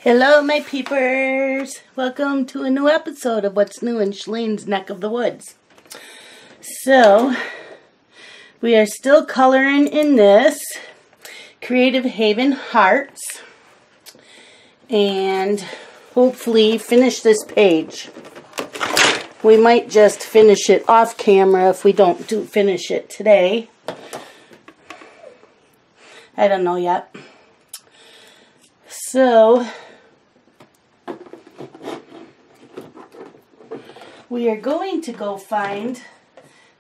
Hello, my peepers. Welcome to a new episode of What's New in Shalene's Neck of the Woods. So, we are still coloring in this Creative Haven Hearts and hopefully finish this page. We might just finish it off camera if we don't finish it today. I don't know yet. So, we are going to go find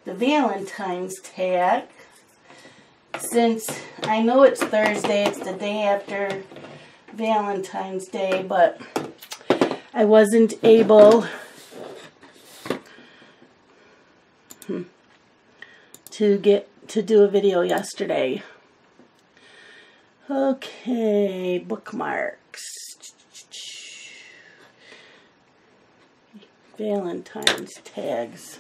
the Valentine's tag. Since I know it's Thursday, it's the day after Valentine's Day, but I wasn't able to do a video yesterday. Okay, bookmarks. Valentine's tags.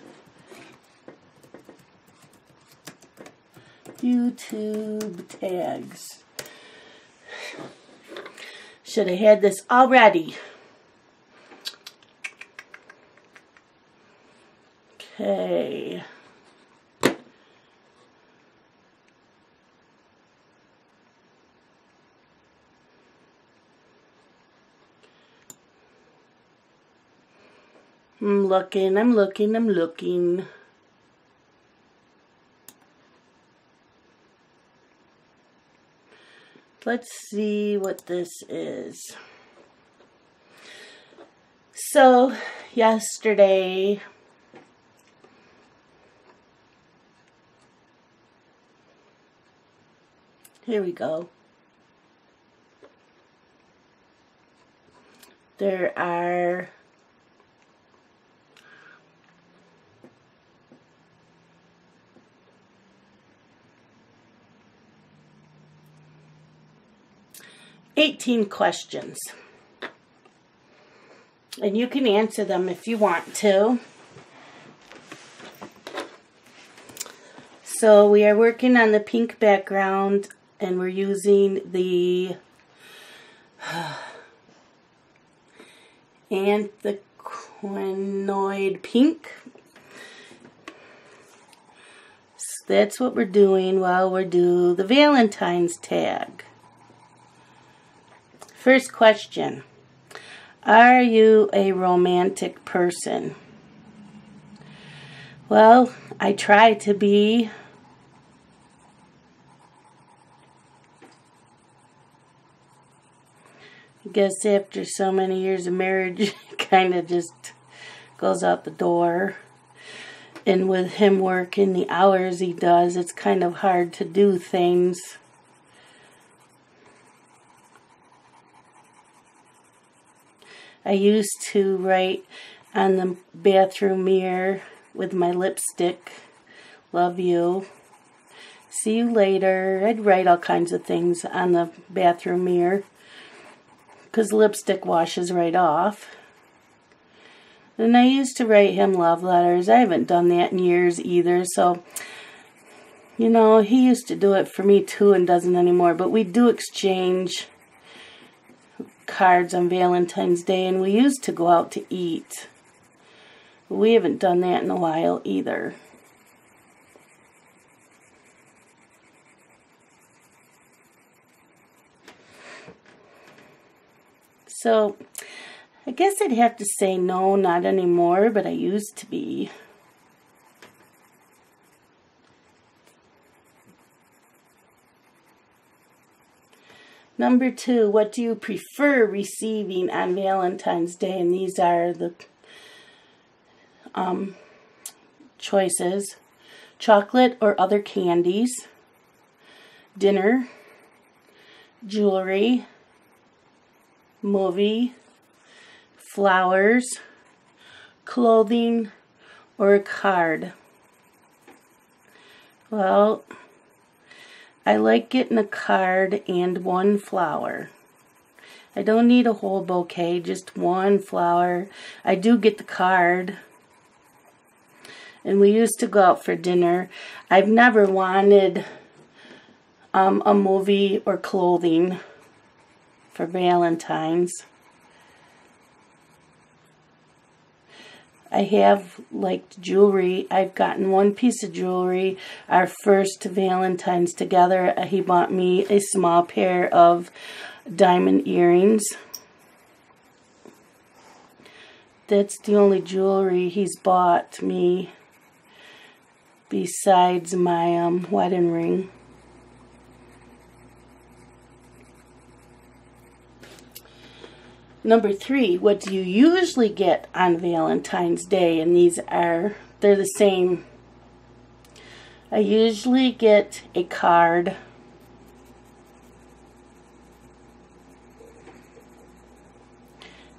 YouTube tags. Should have had this already. Okay. I'm looking. Let's see what this is. So, yesterday, here we go. There are 18 questions, and you can answer them if you want to. So we are working on the pink background, and we're using the anthraquinoid pink. So that's what we're doing while we do the Valentine's tag. First question, are you a romantic person? Well, I try to be. I guess after so many years of marriage, it kind of just goes out the door. And with him working the hours he does, it's kind of hard to do things. I used to write on the bathroom mirror with my lipstick, love you, see you later. I'd write all kinds of things on the bathroom mirror because lipstick washes right off. And I used to write him love letters. I haven't done that in years either, so, you know, he used to do it for me too and doesn't anymore, but we do exchange cards on Valentine's Day, and we used to go out to eat. But we haven't done that in a while either. So, I guess I'd have to say no, not anymore, but I used to be. Number 2, what do you prefer receiving on Valentine's Day? And these are the choices. Chocolate or other candies. Dinner. Jewelry. Movie. Flowers. Clothing. Or a card. Well, I like getting a card and one flower. I don't need a whole bouquet, just one flower. I do get the card. And we used to go out for dinner. I've never wanted a movie or clothing for Valentine's. I have liked jewelry. I've gotten one piece of jewelry. Our first Valentine's together, he bought me a small pair of diamond earrings. That's the only jewelry he's bought me besides my wedding ring. Number 3, what do you usually get on Valentine's Day? And they're the same. I usually get a card,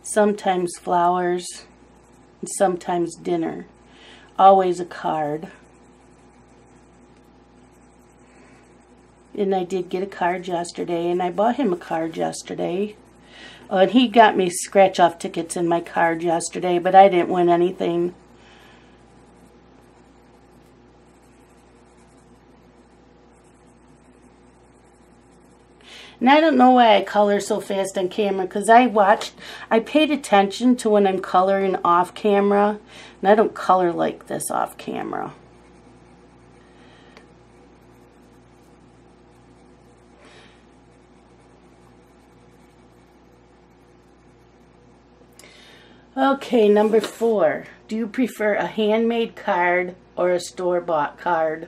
sometimes flowers, and sometimes dinner. Always a card. And I did get a card yesterday, and I bought him a card yesterday. And he got me scratch-off tickets in my card yesterday, but I didn't win anything. And I don't know why I color so fast on camera, because I paid attention to when I'm coloring off camera, and I don't color like this off camera. Okay, number 4. Do you prefer a handmade card or a store-bought card?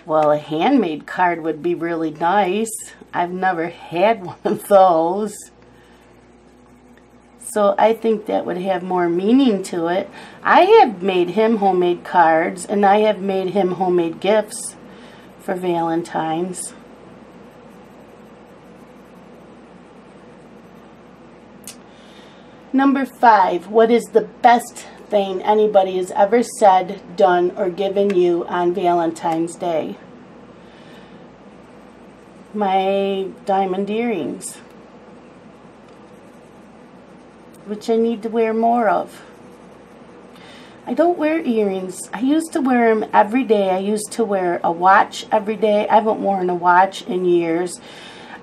Well, a handmade card would be really nice. I've never had one of those. So I think that would have more meaning to it. I have made him homemade cards, and I have made him homemade gifts for Valentine's. Number 5, what is the best thing anybody has ever said, done, or given you on Valentine's Day? My diamond earrings, which I need to wear more of. I don't wear earrings. I used to wear them every day. I used to wear a watch every day. I haven't worn a watch in years.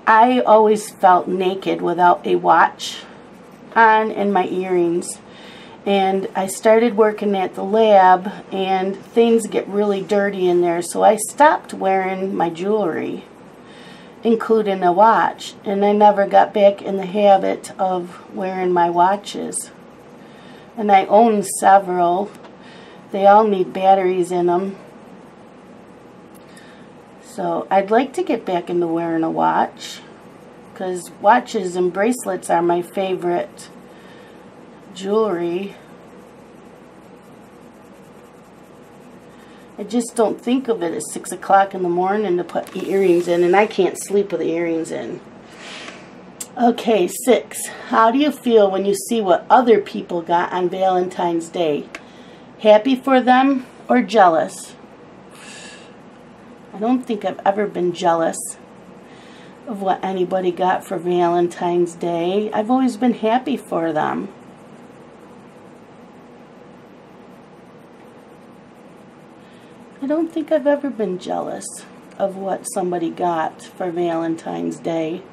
I always felt naked without a watch on and my earrings. And I started working at the lab, and things get really dirty in there, so I stopped wearing my jewelry, including a watch, and I never got back in the habit of wearing my watches. And I own several. They all need batteries in them. So I'd like to get back into wearing a watch, because watches and bracelets are my favorite jewelry. I just don't think of it at 6 o'clock in the morning to put earrings in, and I can't sleep with earrings in. Okay, 6. How do you feel when you see what other people got on Valentine's Day? Happy for them or jealous? I don't think I've ever been jealous of what anybody got for Valentine's Day. I've always been happy for them. I don't think I've ever been jealous of what somebody got for Valentine's Day.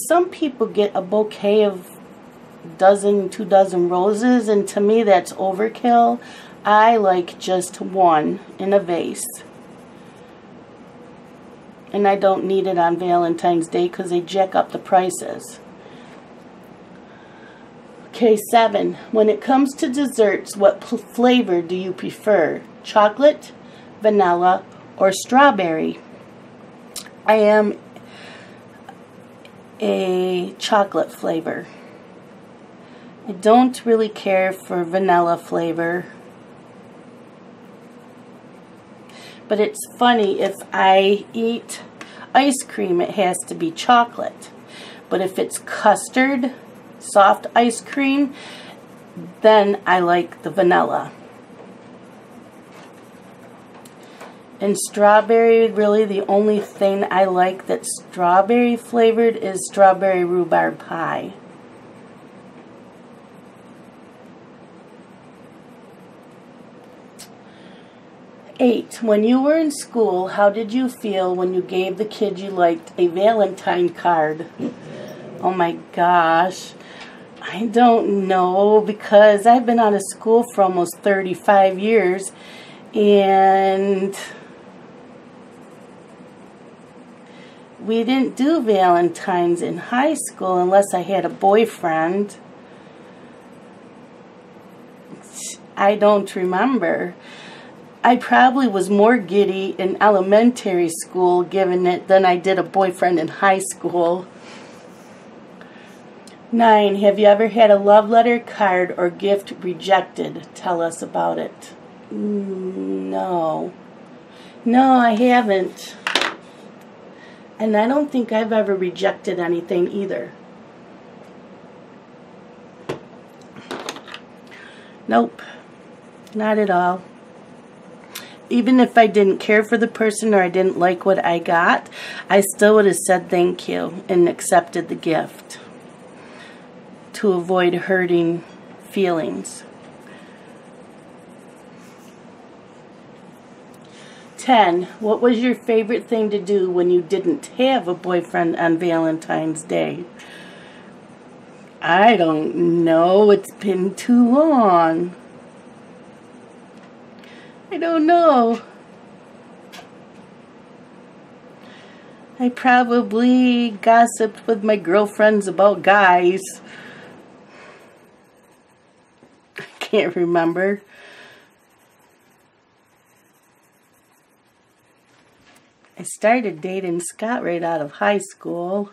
Some people get a bouquet of 2 dozen roses, and to me that's overkill. I like just one in a vase. And I don't need it on Valentine's Day because they jack up the prices. Okay, 7. When it comes to desserts, what flavor do you prefer? Chocolate, vanilla, or strawberry? I am a chocolate flavor. I don't really care for vanilla flavor. But it's funny, if I eat ice cream, it has to be chocolate. But if it's custard, soft ice cream, then I like the vanilla. And strawberry, really the only thing I like that's strawberry flavored is strawberry rhubarb pie. Eight, when you were in school, how did you feel when you gave the kid you liked a Valentine card? Oh my gosh. I don't know, because I've been out of school for almost 35 years, and we didn't do Valentine's in high school unless I had a boyfriend. I don't remember. I probably was more giddy in elementary school giving it than I did a boyfriend in high school. 9. Have you ever had a love letter, card, or gift rejected? Tell us about it. No. No, I haven't. And I don't think I've ever rejected anything either. Nope. Not at all. Even if I didn't care for the person or I didn't like what I got, I still would have said thank you and accepted the gift to avoid hurting feelings. 10. What was your favorite thing to do when you didn't have a boyfriend on Valentine's Day? I don't know. It's been too long. I don't know. I probably gossiped with my girlfriends about guys. I can't remember. I started dating Scott right out of high school,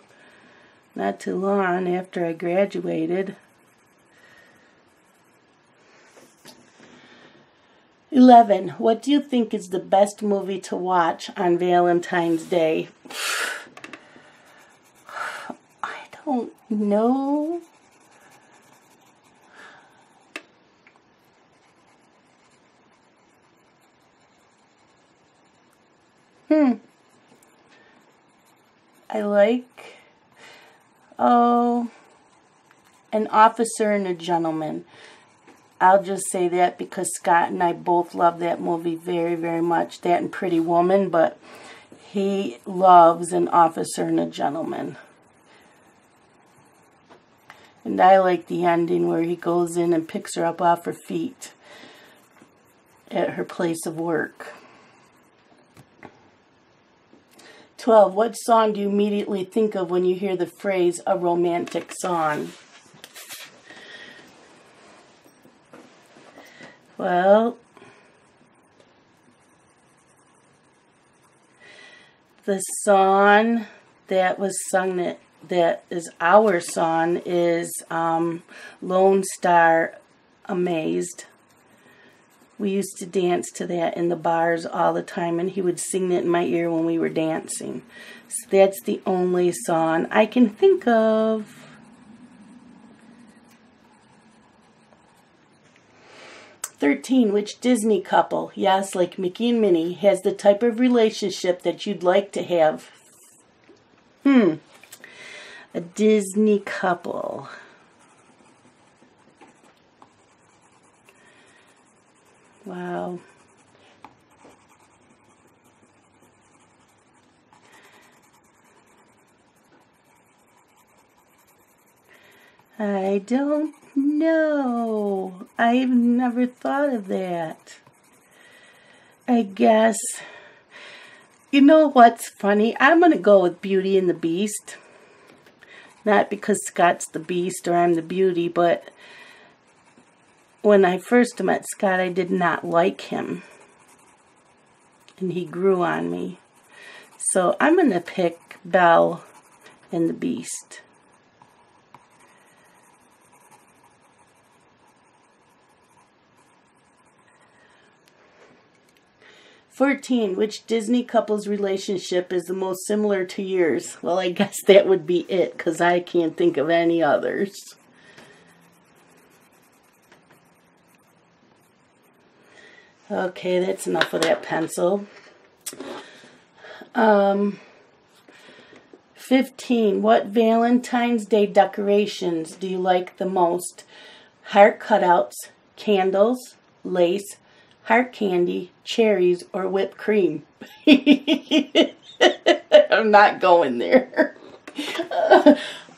not too long after I graduated. 11. What do you think is the best movie to watch on Valentine's Day? I don't know. I like, An Officer and a Gentleman. I'll just say that because Scott and I both love that movie very, very much. That and Pretty Woman, but he loves An Officer and a Gentleman. And I like the ending where he goes in and picks her up off her feet at her place of work. 12. What song do you immediately think of when you hear the phrase, a romantic song? Well, the song that was sung that is our song is Lone Star Amazed. We used to dance to that in the bars all the time, and he would sing it in my ear when we were dancing. So that's the only song I can think of. 13. Which Disney couple, yes, like Mickey and Minnie, has the type of relationship that you'd like to have? A Disney couple. Wow. I don't know. I've never thought of that. I guess, you know what's funny? I'm going to go with Beauty and the Beast. Not because Scott's the Beast or I'm the Beauty, but when I first met Scott, I did not like him. And he grew on me. So I'm going to pick Belle and the Beast. "14. Which Disney couple's relationship is the most similar to yours?" Well, I guess that would be it, because I can't think of any others. Okay, that's enough of that pencil. 15. What Valentine's Day decorations do you like the most? Heart cutouts, candles, lace, heart candy, cherries, or whipped cream? I'm not going there.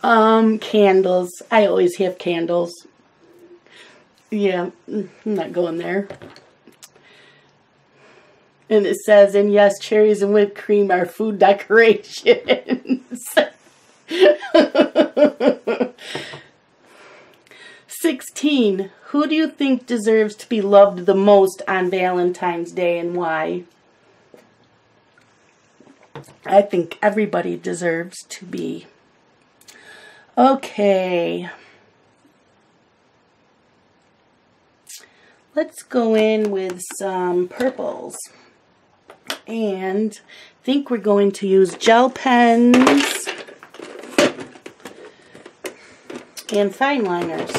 Candles. I always have candles. Yeah, I'm not going there. And it says, and yes, cherries and whipped cream are food decorations. 16. Who do you think deserves to be loved the most on Valentine's Day and why? I think everybody deserves to be. Okay. Let's go in with some purples. And I think we're going to use gel pens and fine liners.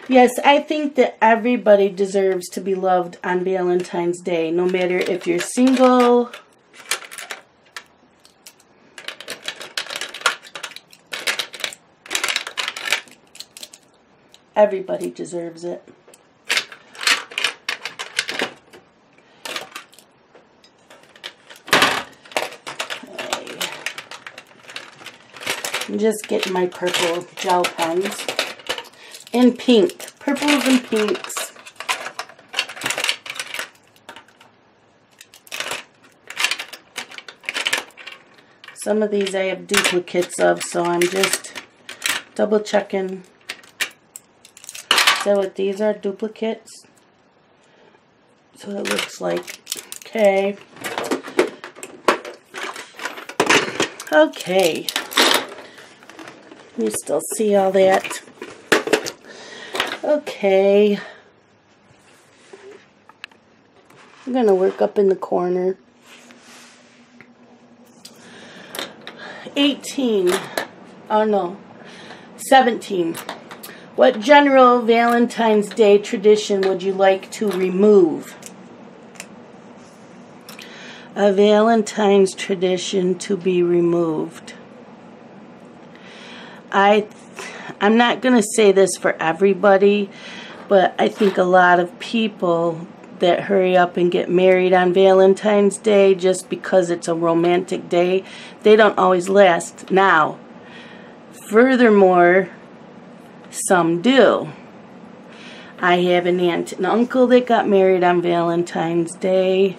Yes, I think that everybody deserves to be loved on Valentine's Day, no matter if you're single, everybody deserves it. I'm just getting my purple gel pens. And pink. Purples and pinks. Some of these I have duplicates of, so I'm just double checking. So what these are, duplicates. So it looks like. Okay. Okay. You still see all that. Okay. I'm going to work up in the corner. 18. Oh no. 17. What general Valentine's Day tradition would you like to remove? A Valentine's tradition to be removed. I'm not going to say this for everybody, but I think a lot of people that hurry up and get married on Valentine's Day just because it's a romantic day, they don't always last. Now, furthermore, some do. I have an aunt and uncle that got married on Valentine's Day,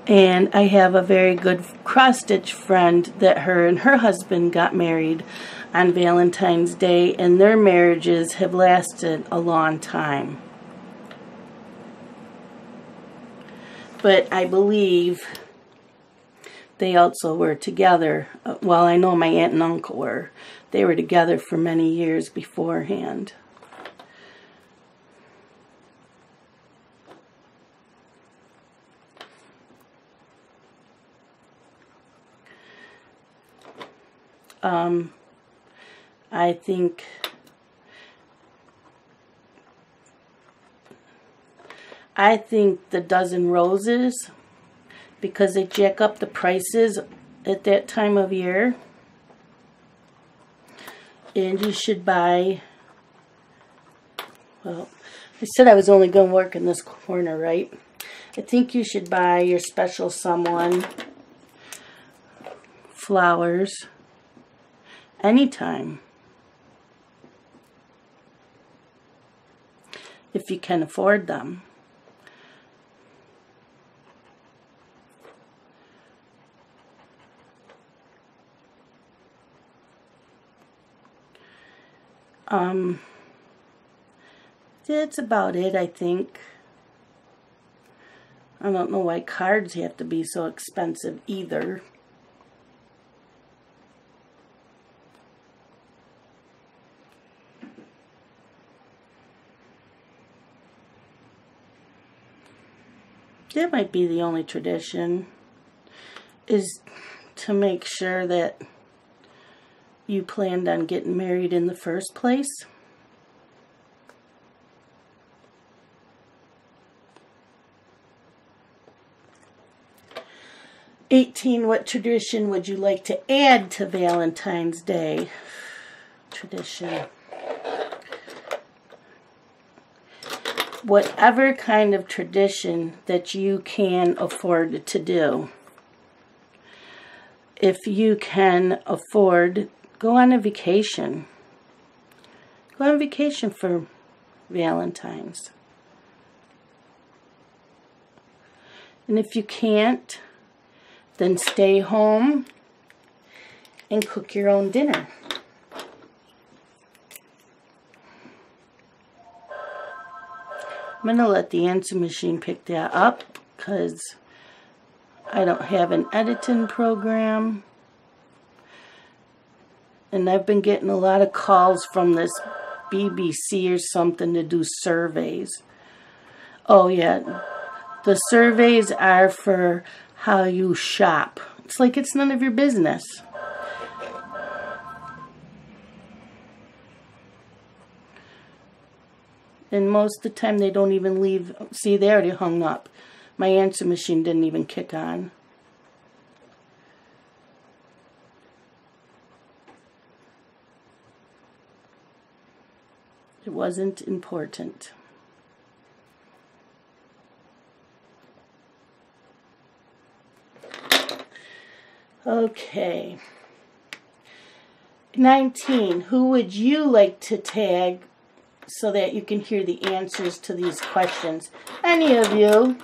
and I have a very good cross-stitch friend that her and her husband got married on Valentine's Day, and their marriages have lasted a long time. But I believe they also were together. Well, I know my aunt and uncle were. They were together for many years beforehand. I think the dozen roses, because they jack up the prices at that time of year. And you should buy, well, I said I was only going to work in this corner, right? I think you should buy your special someone flowers anytime, if you can afford them. That's about it, I think. I don't know why cards have to be so expensive either. That might be the only tradition, is to make sure that you planned on getting married in the first place. What tradition would you like to add to Valentine's Day? Tradition. Whatever kind of tradition that you can afford to do. If you can afford Go on a vacation. Go on vacation for Valentine's. And if you can't, then stay home and cook your own dinner. I'm going to let the answer machine pick that up because I don't have an editing program. And I've been getting a lot of calls from this BBC or something to do surveys. Oh yeah, the surveys are for how you shop. It's like it's none of your business. And most of the time they don't even leave. See, they already hung up. My answer machine didn't even kick on. It wasn't important. Okay. 19. Who would you like to tag so that you can hear the answers to these questions? Any of you.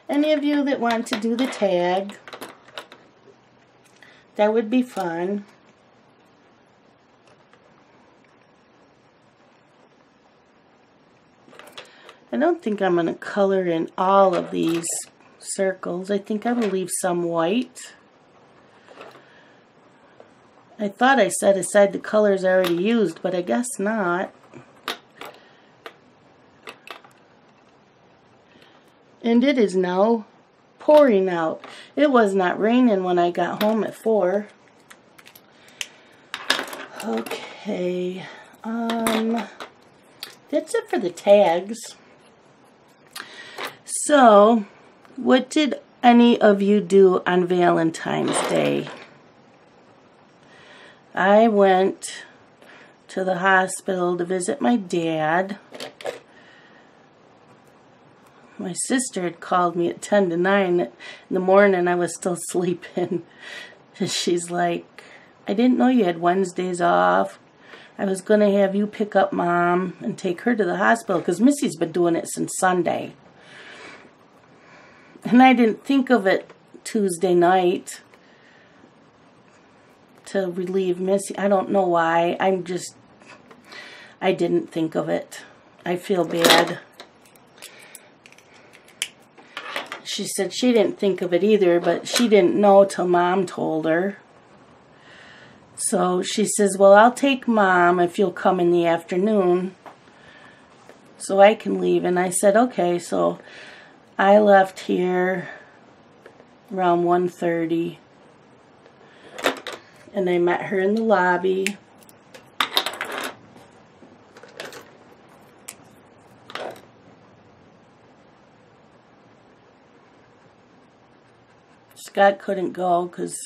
Any of you that want to do the tag. That would be fun. I don't think I'm going to color in all of these circles. I think I will leave some white. I thought I set aside the colors I already used, but I guess not. And it is now pouring out. It was not raining when I got home at 4. Okay. That's it for the tags. So, what did any of you do on Valentine's Day? I went to the hospital to visit my dad. My sister had called me at 10 to 9 in the morning. I was still sleeping. She's like, I didn't know you had Wednesdays off. I was going to have you pick up Mom and take her to the hospital because Missy's been doing it since Sunday. And I didn't think of it Tuesday night to relieve Missy. I don't know why. I didn't think of it. I feel bad. She said she didn't think of it either, but she didn't know till Mom told her. So she says, well, I'll take Mom if you'll come in the afternoon so I can leave. And I said, okay. So I left here around 1:30, and I met her in the lobby. Scott couldn't go because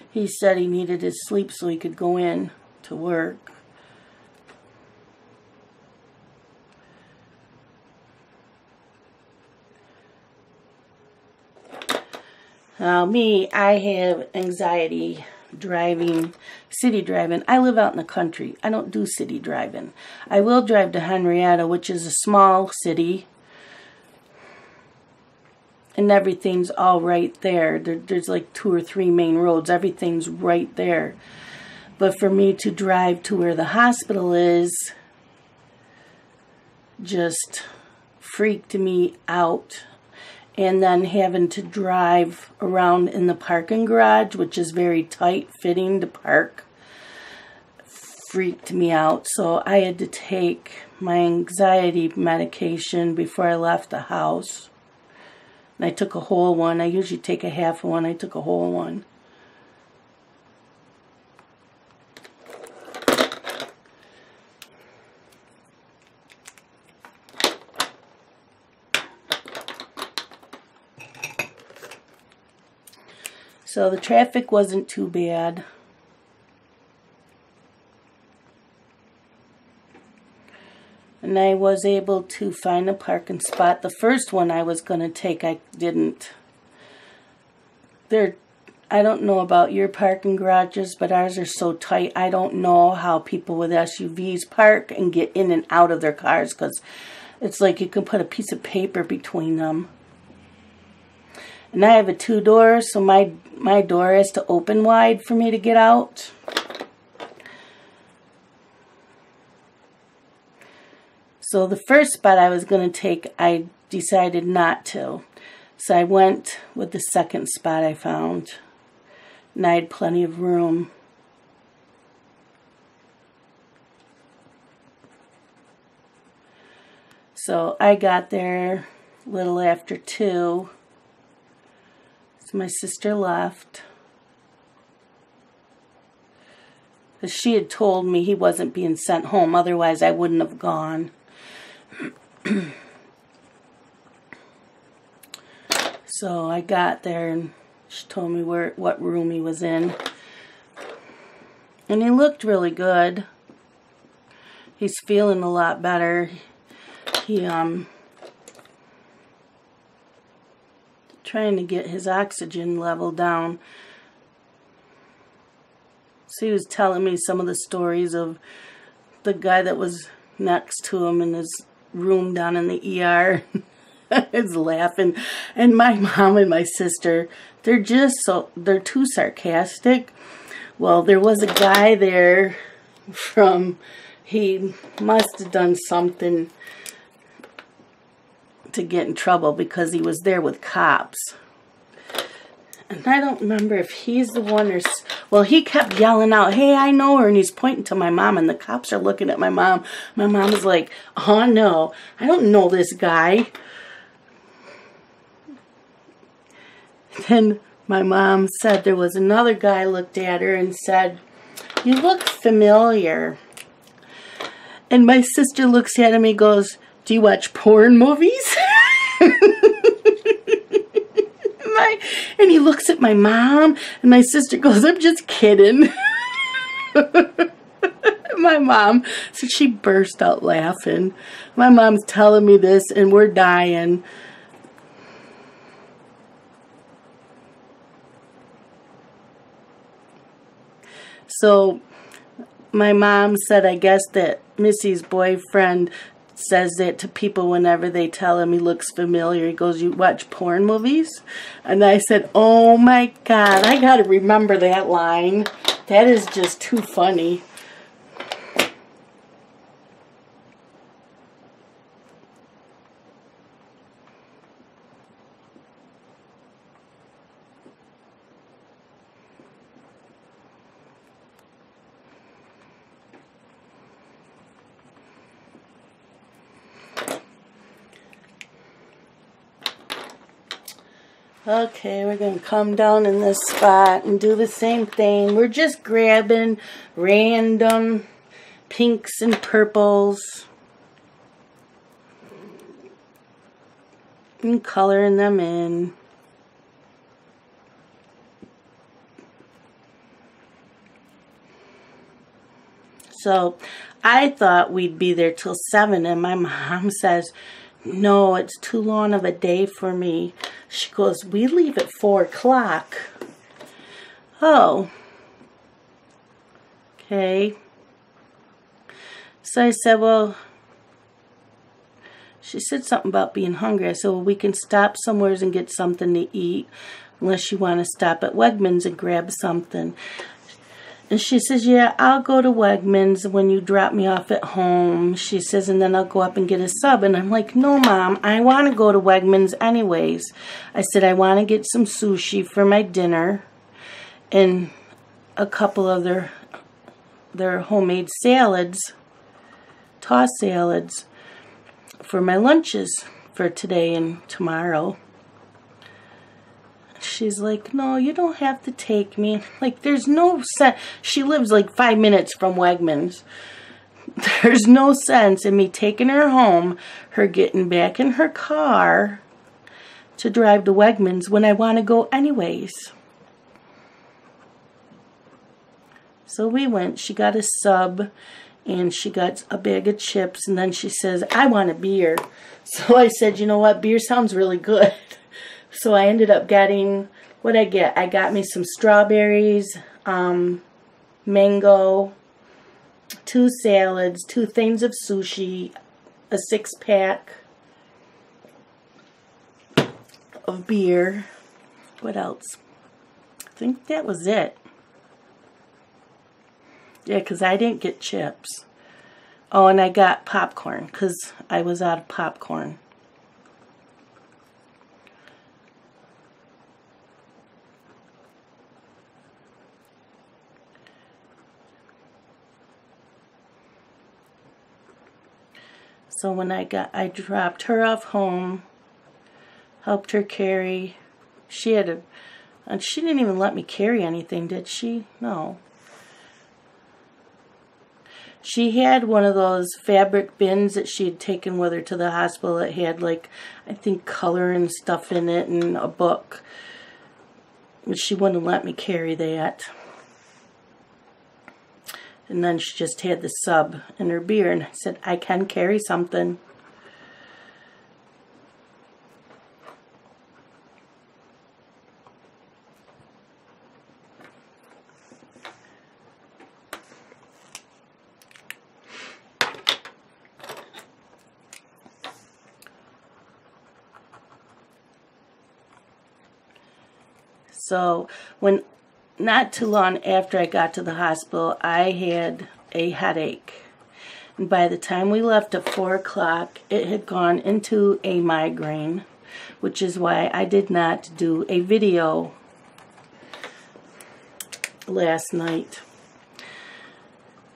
he said he needed his sleep so he could go in to work. Now, me, I have anxiety driving, city driving. I live out in the country. I don't do city driving. I will drive to Henrietta, which is a small city, and everything's all right there. There's like 2 or 3 main roads. Everything's right there. But for me to drive to where the hospital is just freaked me out. And then having to drive around in the parking garage, which is very tight fitting to park, freaked me out. So I had to take my anxiety medication before I left the house. And I took a whole one. I usually take a half one. I took a whole one. So the traffic wasn't too bad. And I was able to find a parking spot. The first one I was going to take, I didn't. They're I don't know about your parking garages, but ours are so tight. I don't know how people with SUVs park and get in and out of their cars, because it's like you can put a piece of paper between them. And I have a 2-door, so my door has to open wide for me to get out. So the first spot I was going to take, I decided not to. So I went with the second spot I found. And I had plenty of room. So I got there a little after 2. So my sister left. Because she had told me he wasn't being sent home. Otherwise, I wouldn't have gone. So I got there and she told me what room he was in. And he looked really good. He's feeling a lot better. He trying to get his oxygen level down. So he was telling me some of the stories of the guy that was next to him in his room down in the ER. Is laughing. And my mom and my sister, they're too sarcastic. Well, there was a guy there he must have done something to get in trouble, because he was there with cops. And I don't remember if he's the one or... Well, he kept yelling out, "Hey, I know her," and he's pointing to my mom, and the cops are looking at my mom. My mom is like, "Oh, no, I don't know this guy." Then my mom said there was another guy looked at her and said, "You look familiar." And my sister looks at him and goes, "Do you watch porn movies?" And he looks at my mom, and my sister goes, "I'm just kidding." My mom, so she burst out laughing. My mom's telling me this, and we're dying. So my mom said, I guess that Missy's boyfriend says that to people whenever they tell him he looks familiar. He goes, "You watch porn movies?" And I said, "Oh my God, I got to remember that line. That is just too funny." Okay, we're going to come down in this spot and do the same thing. We're just grabbing random pinks and purples and coloring them in. So I thought we'd be there till 7, and my mom says, "No, it's too long of a day for me." She goes, "We leave at 4 o'clock. Oh. Okay. So I said, well, she said something about being hungry. I said, well, we can stop somewhere and get something to eat, unless you want to stop at Wegmans and grab something. And she says, yeah, I'll go to Wegmans when you drop me off at home. She says, and then I'll go up and get a sub. And I'm like, no, Mom, I want to go to Wegmans anyways. I said, I want to get some sushi for my dinner and a couple of their homemade salads, tossed salads, for my lunches for today and tomorrow. She's like, no, you don't have to take me. Like, there's no sense. She lives like 5 minutes from Wegmans. There's no sense in me taking her home, her getting back in her car to drive to Wegmans when I want to go anyways. So we went. She got a sub and she got a bag of chips, and then she says, I want a beer. So I said, you know what, beer sounds really good. So I ended up getting What'd I get? I got me some strawberries, mango, 2 salads, 2 things of sushi, a 6-pack of beer. What else? I think that was it. Yeah, because I didn't get chips. Oh, and I got popcorn because I was out of popcorn. So when I dropped her off home, helped her carry. And she didn't even let me carry anything, did she? No. She had one of those fabric bins that she had taken with her to the hospital that had, like, I think color and stuff in it and a book. But she wouldn't let me carry that. And then she just had the sub in her beer, and I said, I can carry something. So, not too long after I got to the hospital, I had a headache. And by the time we left at 4 o'clock, it had gone into a migraine, which is why I did not do a video last night.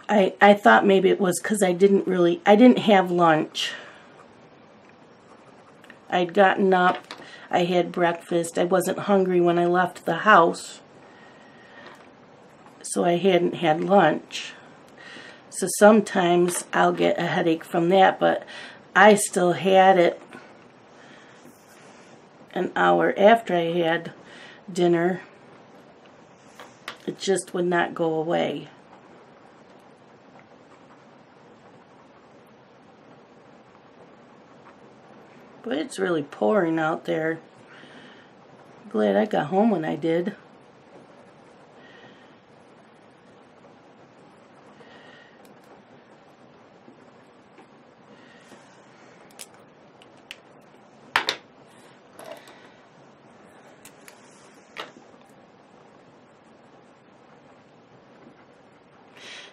I thought maybe it was because I didn't have lunch. I'd gotten up. I had breakfast. I wasn't hungry when I left the house, so I hadn't had lunch. So sometimes I'll get a headache from that, but I still had it an hour after I had dinner. It just would not go away. But it's really pouring out there. Glad I got home when I did.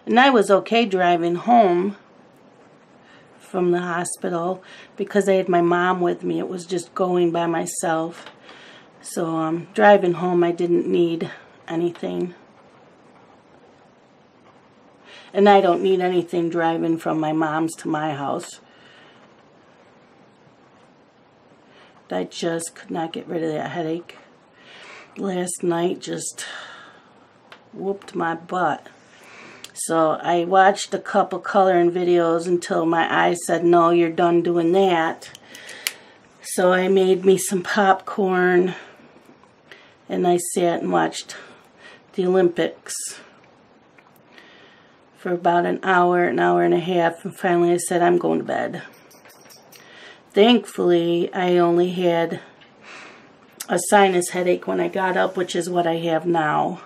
And I was okay driving home from the hospital because I had my mom with me. It was just going by myself. So driving home, I didn't need anything. And I don't need anything driving from my mom's to my house. I just could not get rid of that headache. Last night just whooped my butt. So I watched a couple coloring videos until my eyes said, no, you're done doing that. So I made me some popcorn and I sat and watched the Olympics for about an hour and a half, and finally I said, I'm going to bed. Thankfully, I only had a sinus headache when I got up, which is what I have now.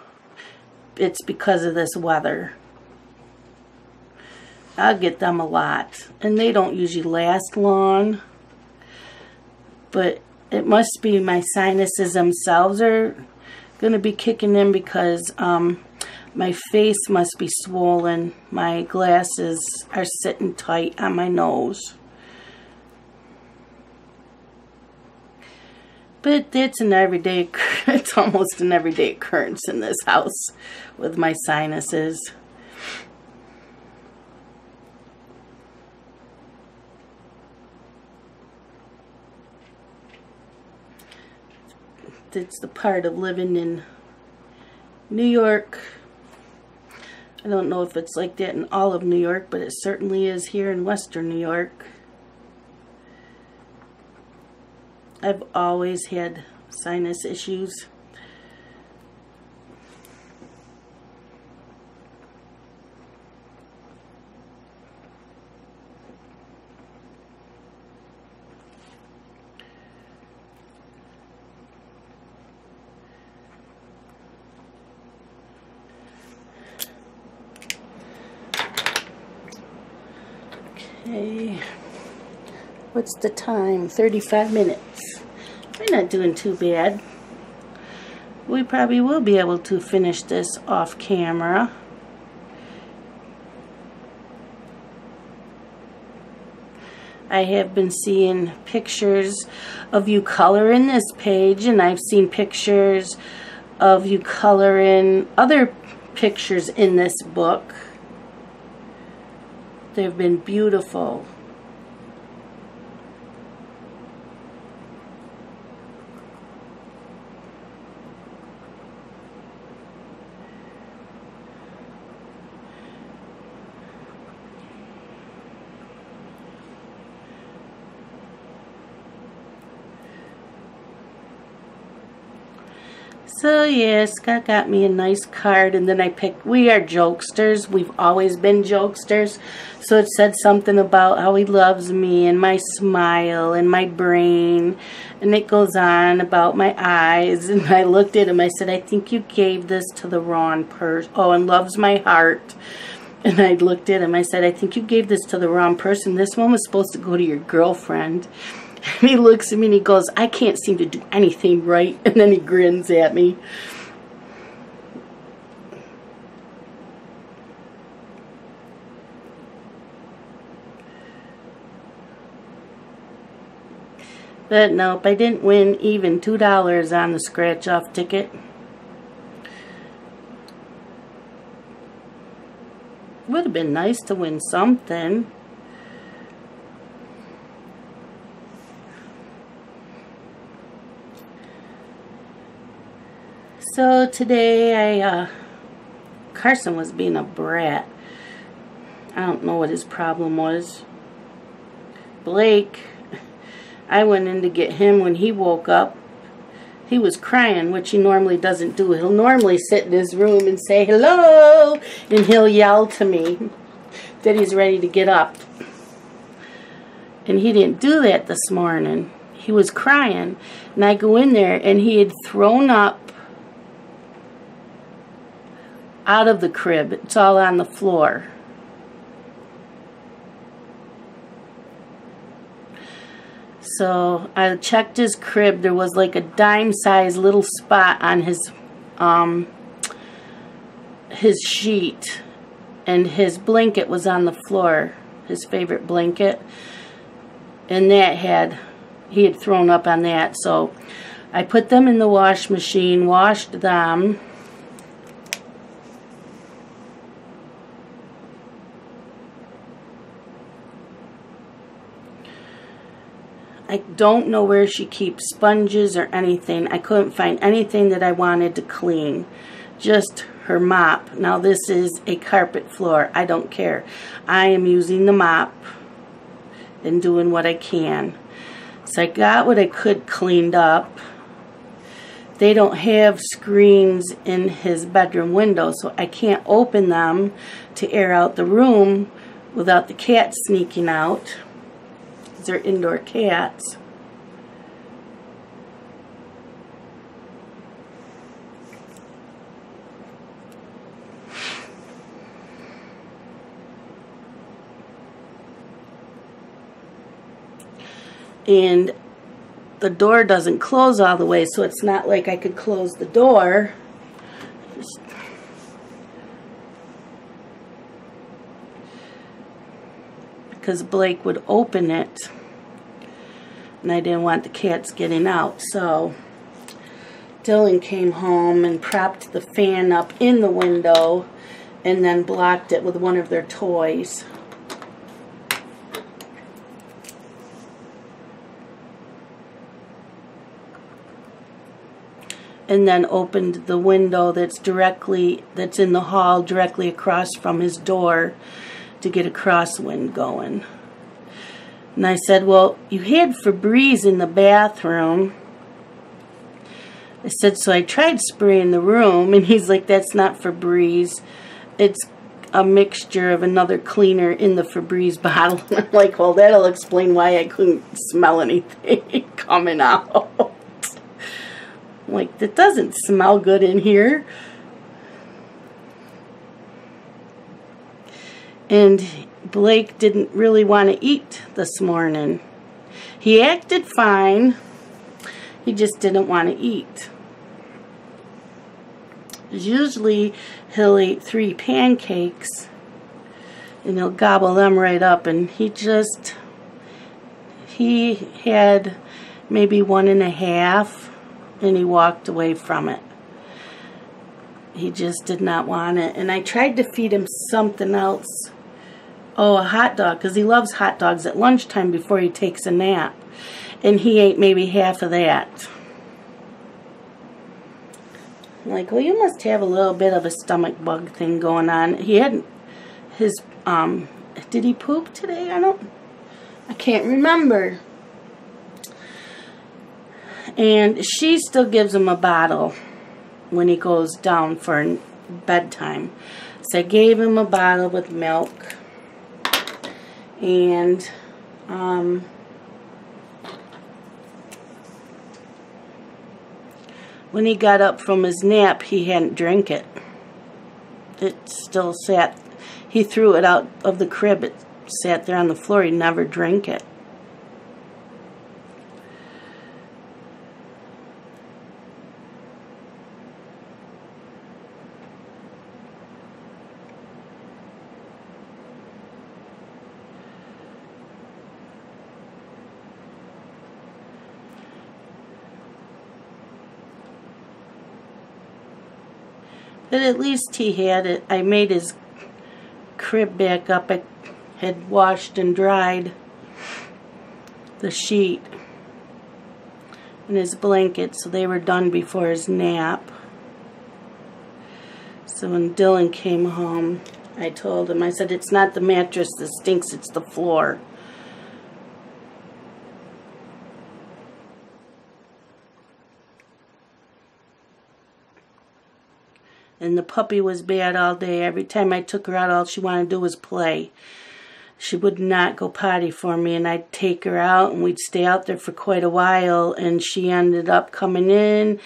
It's because of this weather. I'll get them a lot, and they don't usually last long, but it must be my sinuses themselves are going to be kicking in because my face must be swollen. My glasses are sitting tight on my nose. But it's it's almost an everyday occurrence in this house with my sinuses. It's the part of living in New York. I don't know if it's like that in all of New York, but it certainly is here in Western New York. I've always had sinus issues. Okay. What's the time? 35 minutes. We're not doing too bad. We probably will be able to finish this off camera. I have been seeing pictures of you coloring this page, and I've seen pictures of you coloring other pictures in this book. They've been beautiful. So yeah, Scott got me a nice card, and then I picked, we are jokesters, we've always been jokesters, so it said something about how he loves me and my smile and my brain, and it goes on about my eyes, and I looked at him, I said, I think you gave this to the wrong person. Oh, and loves my heart. And I looked at him, I said, I think you gave this to the wrong person. This one was supposed to go to your girlfriend. And he looks at me and he goes, I can't seem to do anything right. And then he grins at me. But nope, I didn't win even $2 on the scratch-off ticket. Would have been nice to win something. So today Carson was being a brat. I don't know what his problem was. Blake, I went in to get him when he woke up. He was crying, which he normally doesn't do. He'll normally sit in his room and say hello, and he'll yell to me that he's ready to get up. And he didn't do that this morning. He was crying, and I go in there and he had thrown up out of the crib. It's all on the floor. So I checked his crib. There was like a dime-sized little spot on his sheet, and his blanket was on the floor, his favorite blanket, and he had thrown up on that. So I put them in the wash machine, washed them. I don't know where she keeps sponges or anything. I couldn't find anything that I wanted to clean. Just her mop. Now this is a carpet floor. I don't care. I am using the mop and doing what I can. So I got what I could cleaned up. They don't have screens in his bedroom window, so I can't open them to air out the room without the cats sneaking out. They're indoor cats. And the door doesn't close all the way, so it's not like I could close the door. Because Blake would open it, and I didn't want the cats getting out. So Dylan came home and propped the fan up in the window and then blocked it with one of their toys. And then opened the window that's in the hall directly across from his door to get a crosswind going. And I said, well, you had Febreze in the bathroom. I said, so I tried spraying the room, and he's like, that's not Febreze. It's a mixture of another cleaner in the Febreze bottle. I'm like, well, that'll explain why I couldn't smell anything coming out. I'm like, that doesn't smell good in here. And Blake didn't really want to eat this morning. He acted fine. He just didn't want to eat. Usually he'll eat 3 pancakes and he'll gobble them right up, and he had maybe 1.5 and he walked away from it. He just did not want it. And I tried to feed him something else. Oh, a hot dog, because he loves hot dogs at lunchtime before he takes a nap. And he ate maybe half of that. I'm like, well, you must have a little bit of a stomach bug thing going on. He hadn't, did he poop today? I can't remember. And she still gives him a bottle when he goes down for bedtime. So I gave him a bottle with milk. And when he got up from his nap, he hadn't drank it. It still sat. He threw it out of the crib. It sat there on the floor. He never drank it. But at least he had it. I made his crib back up. I had washed and dried the sheet and his blanket, so they were done before his nap. So when Dylan came home, I told him, I said, it's not the mattress that stinks, it's the floor. And the puppy was bad all day. Every time I took her out, all she wanted to do was play. She would not go potty for me, and I'd take her out, and we'd stay out there for quite a while, and she ended up coming in,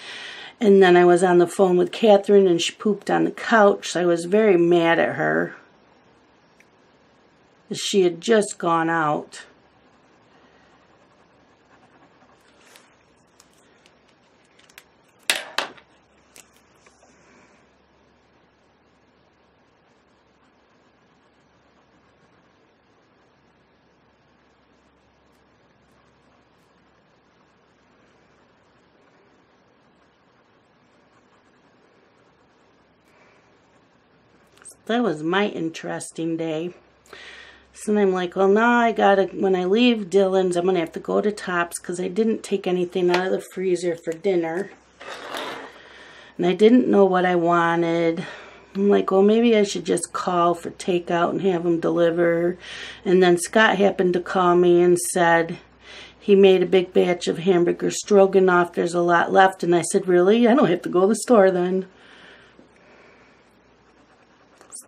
and then I was on the phone with Catherine, and she pooped on the couch, so I was very mad at her. She had just gone out. That was my interesting day. So then I'm like, well, now I gotta, when I leave Dylan's, I'm gonna have to go to Tops because I didn't take anything out of the freezer for dinner. And I didn't know what I wanted. I'm like, well, maybe I should just call for takeout and have them deliver. And then Scott happened to call me and said he made a big batch of hamburger stroganoff. There's a lot left. And I said, really? I don't have to go to the store then.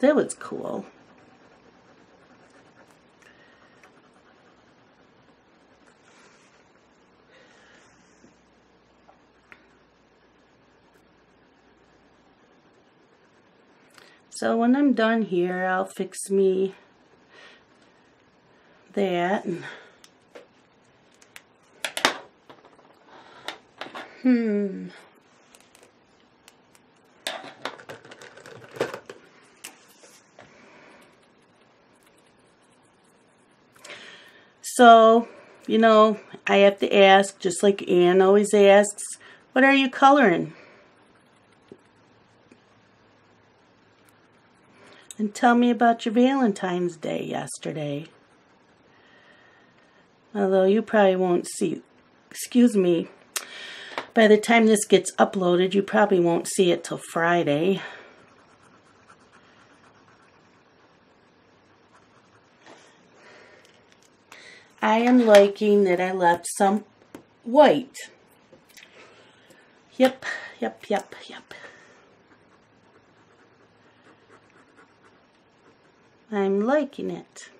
That was cool. So when I'm done here, I'll fix me that. So, you know, I have to ask, just like Ann always asks, what are you coloring? And tell me about your Valentine's Day yesterday. Although you probably won't see, excuse me, by the time this gets uploaded, you probably won't see it till Friday. I am liking that I left some white. Yep. I'm liking it.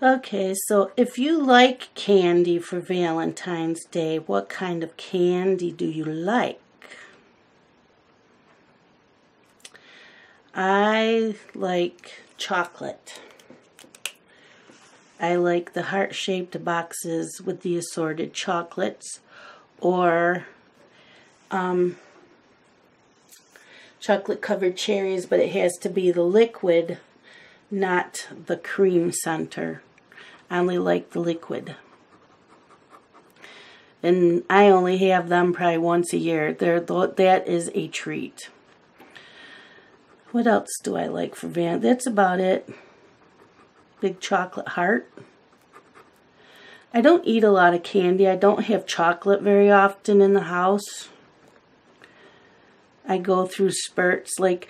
Okay, so if you like candy for Valentine's Day, what kind of candy do you like? I like chocolate. I like the heart-shaped boxes with the assorted chocolates, or chocolate-covered cherries, but it has to be the liquid, not the cream center. I only like the liquid. And I only have them probably once a year. That is a treat. What else do I like for Valentine's? That's about it. Big chocolate heart. I don't eat a lot of candy. I don't have chocolate very often in the house. I go through spurts. Like,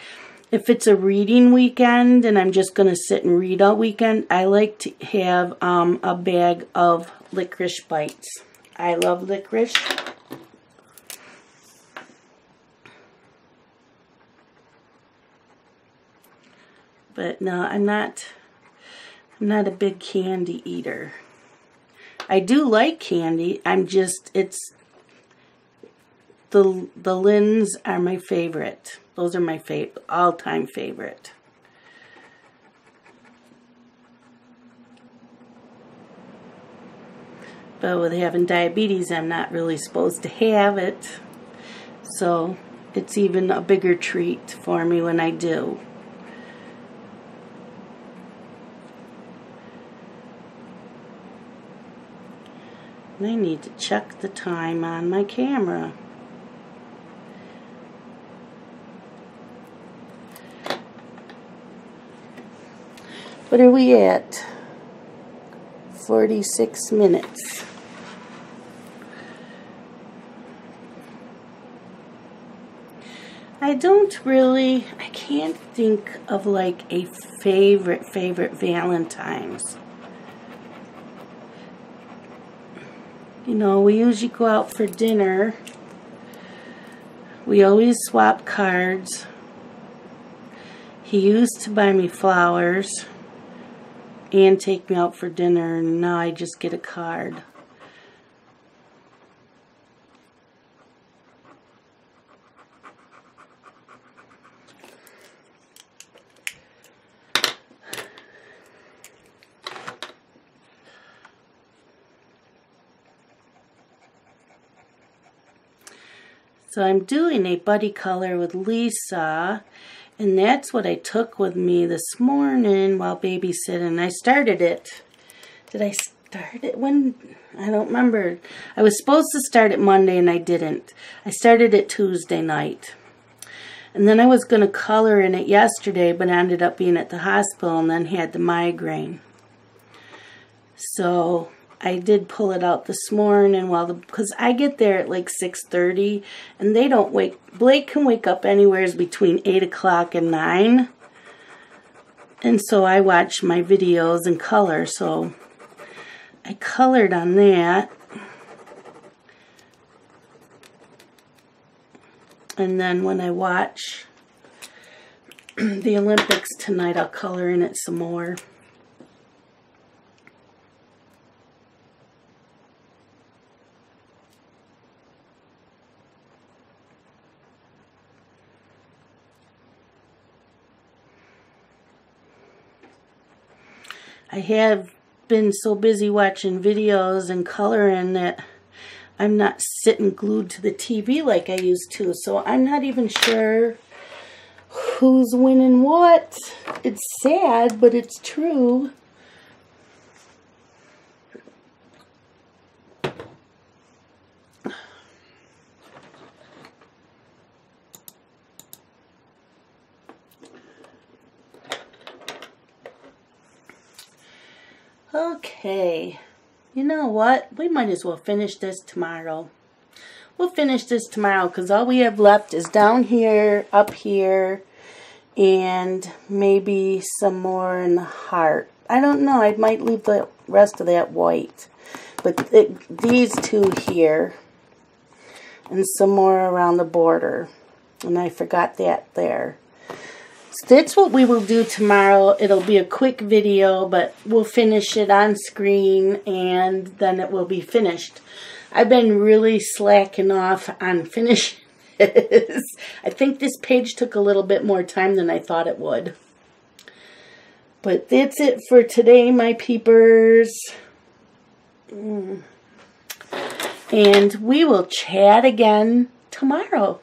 if it's a reading weekend and I'm just going to sit and read all weekend, I like to have a bag of licorice bites. I love licorice. But no, I'm not a big candy eater. I do like candy. The Linds are my favorite. Those are my all-time favorite. But with having diabetes, I'm not really supposed to have it. So it's even a bigger treat for me when I do. And I need to check the time on my camera. What are we at? 46 minutes. I can't think of like a favorite Valentine's. You know, we usually go out for dinner. We always swap cards. He used to buy me flowers and take me out for dinner, and now I just get a card. So I'm doing a buddy color with Lisa, and that's what I took with me this morning while babysitting. I started it. Did I start it when? I don't remember. I was supposed to start it Monday and I didn't. I started it Tuesday night. And then I was going to color in it yesterday, but I ended up being at the hospital and then had the migraine. So I did pull it out this morning because I get there at like 6:30, and they don't Blake can wake up anywhere between 8 o'clock and 9. And so I watch my videos and color, so I colored on that. And then when I watch the Olympics tonight, I'll color in it some more. I have been so busy watching videos and coloring that I'm not sitting glued to the TV like I used to. So I'm not even sure who's winning what. It's sad, but it's true. Okay, you know what? We might as well finish this tomorrow. We'll finish this tomorrow because all we have left is down here, up here, and maybe some more in the heart. I don't know. I might leave the rest of that white. But these two here and some more around the border. And I forgot that there. So that's what we will do tomorrow. It'll be a quick video, but we'll finish it on screen and then it will be finished. I've been really slacking off on finishing this. I think this page took a little bit more time than I thought it would. But that's it for today, my peepers. And we will chat again tomorrow.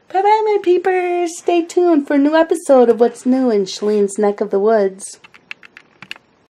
Bye-bye, my peepers. Stay tuned for a new episode of What's New in Shalene's Neck of the Woods.